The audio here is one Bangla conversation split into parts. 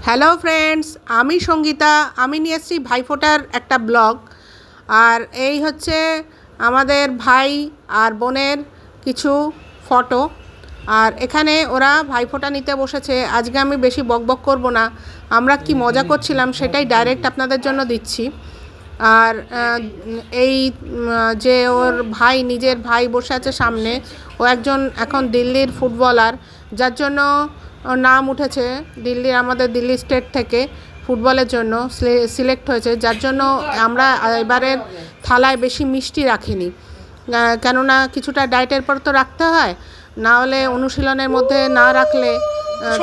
হ্যালো ফ্রেন্ডস, আমি সঙ্গীতা। আমি নিয়ে এসেছি ভাইফোঁটার একটা ব্লগ। আর এই হচ্ছে আমাদের ভাই আর বোনের কিছু ফটো। আর এখানে ওরা ভাইফোঁটা নিতে বসেছে। আজকে আমি বেশি বকবক করব না, আমরা কি মজা করছিলাম সেটাই ডাইরেক্ট আপনাদের জন্য দিচ্ছি। আর এই যে ওর ভাই, নিজের ভাই বসে আছে সামনে, ও একজন এখন দিল্লির ফুটবলার, যার জন্য ওর নাম উঠেছে দিল্লির, আমাদের দিল্লি স্টেট থেকে ফুটবলের জন্য সিলেক্ট হয়েছে। যার জন্য আমরা এবারের থালায় বেশি মিষ্টি রাখিনি, কেননা কিছুটা ডায়েটের পর তো রাখতে হয়, না হলে অনুশীলনের মধ্যে না রাখলে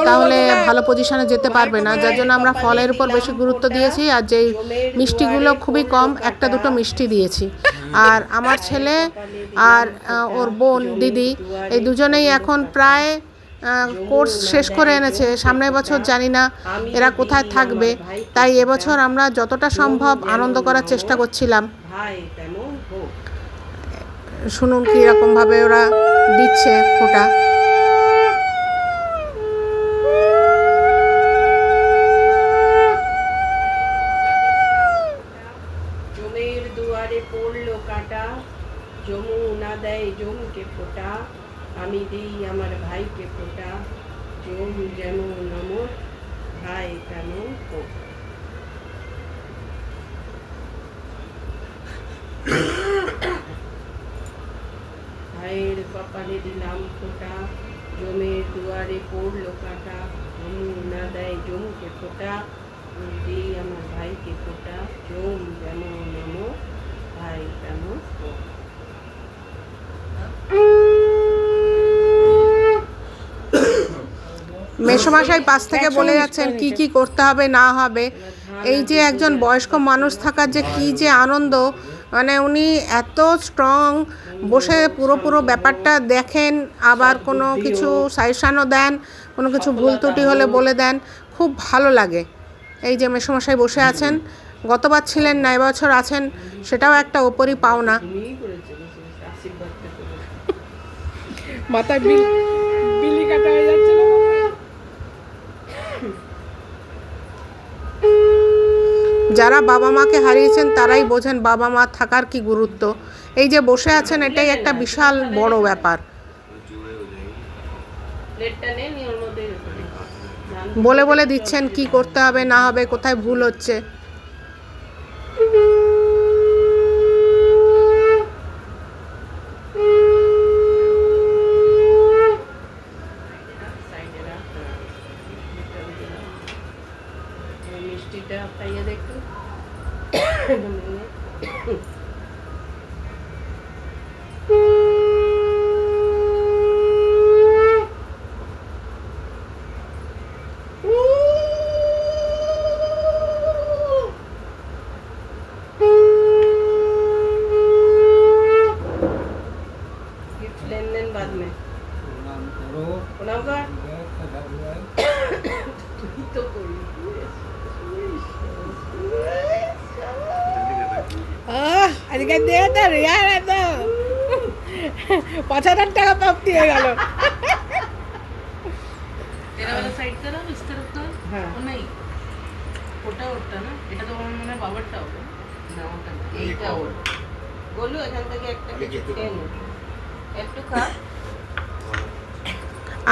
তাহলে ভালো পজিশনে যেতে পারবে না। যার জন্য আমরা ফলের উপর বেশি গুরুত্ব দিয়েছি, আর যেই মিষ্টিগুলো খুবই কম, একটা দুটো মিষ্টি দিয়েছি। আর আমার ছেলে আর ওর বোন দিদি, এই দুজনেই এখন প্রায় কোর্স শেষ করে এনেছে। সামনের বছর জানি না এরা কোথায় থাকবে, তাই এবছর আমরা যতটা সম্ভব আনন্দ করার চেষ্টা করছিলাম। শুনুন কীরকমভাবে ওরা দিচ্ছে ফোঁটা। জমের দুয়ারে পড়লো কাটা, যমুনা দেয় জমকে ফোঁটা, আমি দিই আমার ভাইকে ফোঁটা, জম যেমন নমর ভাই তেমন হোক। ভাইয়ের কপালে দিলাম ফোঁটা, জমের দুয়ারে পড়লো কাটা, যমুনা দেয় জমকে ফোঁটা, আমি দিই আমার ভাইকে ফোঁটা, জম যেমন নমর ভাই তেমন হোক। মেসোমশাই পাশ থেকে বলে যাচ্ছেন কি কি করতে হবে না হবে। এই যে একজন বয়স্ক মানুষ থাকার যে কি যে আনন্দ, মানে উনি এত স্ট্রং, বসে পুরো ব্যাপারটা দেখেন, আবার কোনো কিছু সাজেশানও দেন, কোনো কিছু ভুল ত্রুটি হলে বলে দেন, খুব ভালো লাগে। এই যে মেসোমশাই বসে আছেন, গতবার ছিলেন না, এবছর আছেন, সেটাও একটা ওপরই পাওনা। মাথায় বিলি কাটা হয়ে যাচ্ছিল। যারা বাবা মাকে হারিয়েছেন তারাই বোঝেন বাবা মা থাকার কি গুরুত্ব। এই যে বসে আছেন, এটাই একটা বিশাল বড় ব্যাপার। বলে বলে দিচ্ছেন কি করতে হবে না হবে, কোথায় ভুল হচ্ছে। মিষ্টিটা খাইয়ে দেখো। लेन बाद में प्रणाम कर तो कोई আজকে দিয়ে তো রিয়ার তো 5000 টাকা প্রাপ্তি হয়ে গেল। तेरा वाला साइड करो, इस तरफ कर। हाँ। वो नहीं, ওটা ওটা না, এটা তো আমার মনে হয় বাবারটা হবে না, ওটা না, এইটা ওর। बोलो এখান থেকে একটা কিছু খেয়ে নে একটু খা।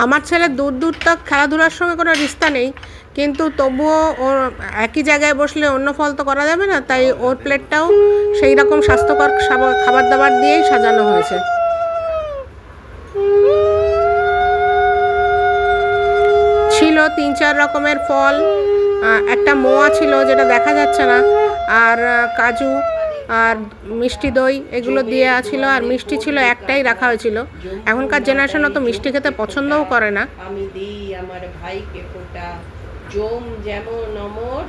আমার ছেলে দূর দূর তক খেলাধুলার সঙ্গে কোনো রিস্তা নেই, কিন্তু তবুও ওর একই জায়গায় বসলে অন্য ফল তো করা যাবে না, তাই ওর প্লেটটাও সেই রকম স্বাস্থ্যকর খাবার দাবার দিয়েই সাজানো হয়েছে। ছিল 3-4 রকমের ফল, একটা মোয়া ছিল যেটা দেখা যাচ্ছে না, আর কাজু আর মিষ্টি দই এগুলো দিয়ে ছিল, আর মিষ্টি ছিল একটাই রাখা হয়েছিল। এখনকার জেনারেশন অত মিষ্টি খেতে পছন্দও করে না। আমি দিই আমার ভাইকে ফোঁটা, জম যেমন অমর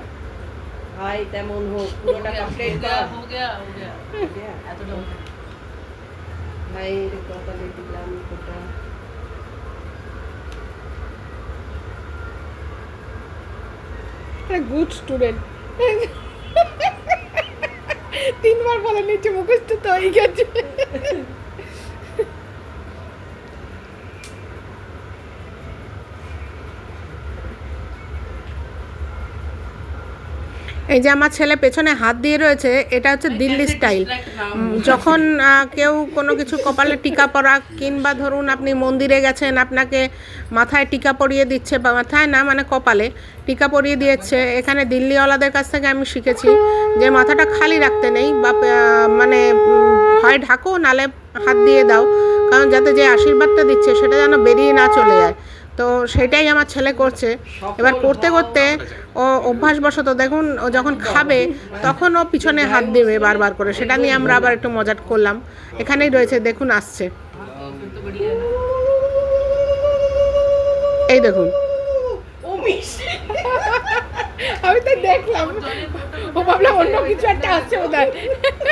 ভাই তেমন হোক। পুরোটা কমপ্লিট কর। हो गया এতটা হলো। ভাইয়ের কপালে দিলাম ফোঁটা। Good student. 3বার বলে নিচে মুখস্থ তো হয়ে গেছে। এই যে আমার ছেলে পেছনে হাত দিয়ে রয়েছে, এটা হচ্ছে দিল্লি স্টাইল। যখন কেউ কোনো কিছু কপালে টিকা পরা, কিংবা ধরুন আপনি মন্দিরে গেছেন, আপনাকে মাথায় টিকা পরিয়ে দিচ্ছে, বা মাথায় না মানে কপালে টিকা পরিয়ে দিয়েছে, এখানে দিল্লিওয়ালাদের কাছ থেকে আমি শিখেছি যে মাথাটা খালি রাখতে নেই, বা মানে হয় ঢাকো নালে হাত দিয়ে দাও, কারণ যাতে যে আশীর্বাদটা দিচ্ছে সেটা যেন বেরিয়ে না চলে যায়। তো সেটাই আমার ছেলে করছে। এবার করতে করতে ও অভ্যাসবশত দেখুন, ও যখন খাবে তখন ও পিছনে হাত দেবে বারবার করে, সেটা নিয়ে আমরা আবার একটু মজা করলাম। এখানেই রয়েছে, দেখুন আসছে, এই দেখুন। আমি তো দেখলাম, ও ভাবলাম অন্য কিছু একটা আসছে বোধহয়।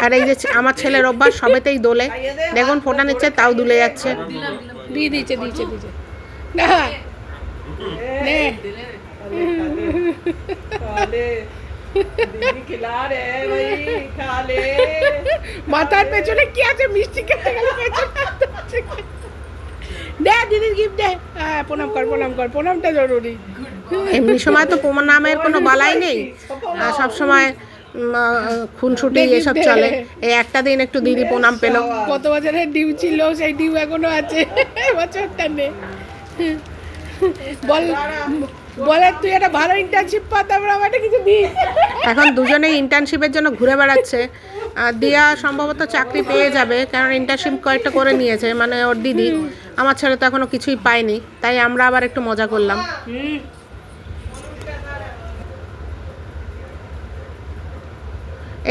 আর এই যে আমার ছেলের অভ্যাস, সবেতেই দোলে, দেখুন ফোঁটা নিচ্ছে তাও দুলে যাচ্ছে। দিয়ে দিয়েছে না নে মাথার পেছনে কি আছে, মিষ্টি খেতে গেলে দে দিদির গিফট দে। হ্যাঁ, প্রণাম কর, প্রণামটা জরুরি। এমনি সময় তো নামের কোনো বালাই নেই, সব সময় খুনসুটি এসব চলে। এই একটা দিন একটু দিদি প্রণাম পেল। কত বছরের ডিউ ছিল, সেই ডিউ এখনো আছে, বছরটা নেই। বলে তুই একটা ভালো ইন্টার্নশিপ পা, তারপর আমাকে কিছু দিই। এখন দুজনেই ইন্টার্নশিপের জন্য ঘুরে বেড়াচ্ছে। দিয়া সম্ভবত চাকরি পেয়ে যাবে, কারণ ইন্টার্নশিপ কয়েকটা করে নিয়েছে, মানে ওর দিদি। আমার ছেলে তো এখনো কিছুই পায়নি, তাই আমরা আবার একটু মজা করলাম।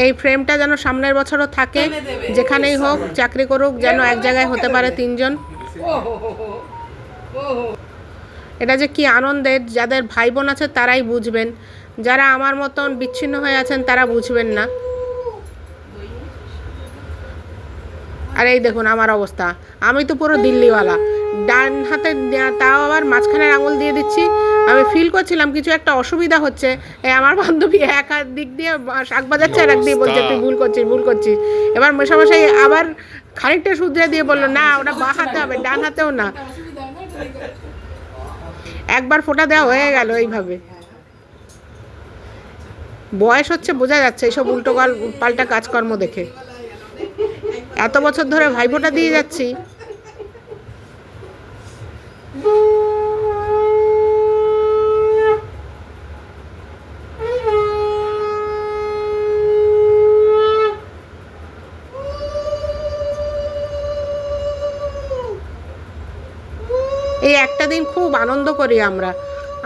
এই ফ্রেমটা যেন সামনের বছরও থাকে, যেখানেই হোক চাকরি করুক, যেন এক জায়গায় হতে পারে তিনজন। এটা যে কি আনন্দের, যাদের ভাই বোন আছে তারাই বুঝবেন, যারা আমার মতন বিচ্ছিন্ন হয়ে আছেন তারা বুঝবেন না। আর এই দেখুন আমার অবস্থা, আমি তো পুরো দিল্লিওয়ালা, ডান হাতে তাও আবার মাঝখানের আঙুল দিয়ে দিচ্ছি। আমি ফিল করছিলাম কিছু একটা অসুবিধা হচ্ছে। আমার বান্ধবী এক হাত দিক দিয়ে শাক বাজাচ্ছে, আর এক দিয়ে বলছে তুই ভুল করছিস। এবার মেশামশাই আবার খানিকটা শুধরে দিয়ে বললো না, ওটা বাঁ হাতে হবে, ডান হাতেও না। একবার ফোঁটা দেওয়া হয়ে গেল এইভাবে। বয়স হচ্ছে, বোঝা যাচ্ছে এইসব উল্টো পাল্টা কাজকর্ম দেখে। এত বছর ধরে ভাইফোঁটা দিয়ে যাচ্ছি। এই একটা দিন খুব আনন্দ করি আমরা।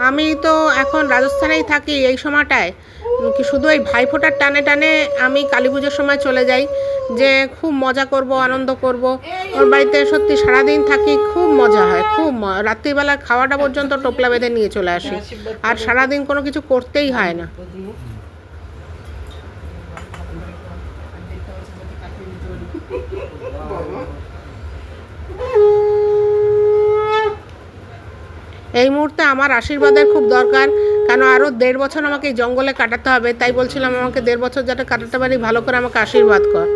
আমি তো এখন রাজস্থানেই থাকি, এই সময়টায় কি শুধু এই ভাইফোঁটার টানে টানে আমি কালী পুজোর সময় চলে যাই, যে খুব মজা করব, আনন্দ করব। ওর বাড়িতে সত্যি সারাদিন থাকি, খুব মজা হয়, খুব রাত্রিবেলা খাওয়াটা পর্যন্ত টোপলা বেঁধে নিয়ে চলে আসি, আর সারাদিন কোনো কিছু করতেই হয় না। এই মুহূর্তে আমার আশীর্বাদের খুব দরকার, কেন আরও 1.5 বছর আমাকে এই জঙ্গলে কাটাতে হবে। তাই বলছিলাম আমাকে 1.5 বছর যাতে কাটাতে পারি, ভালো করে আমাকে আশীর্বাদ কর।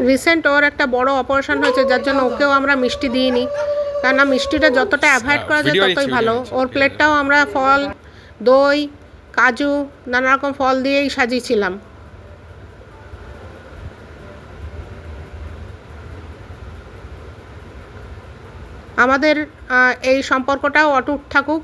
রিসেন্ট ওর একটা বড় অপারেশন হয়েছে, যার জন্য ওকেও আমরা মিষ্টি দিইনি, কেননা মিষ্টিটা যতটা অ্যাভয়েড করা যায় ততই ভালো। ওর প্লেটটাও আমরা ফল, দই, কাজু, নানা রকম ফল দিয়েই সাজিয়েছিলাম। আমাদের এই সম্পর্কটাও অটুট থাকুক।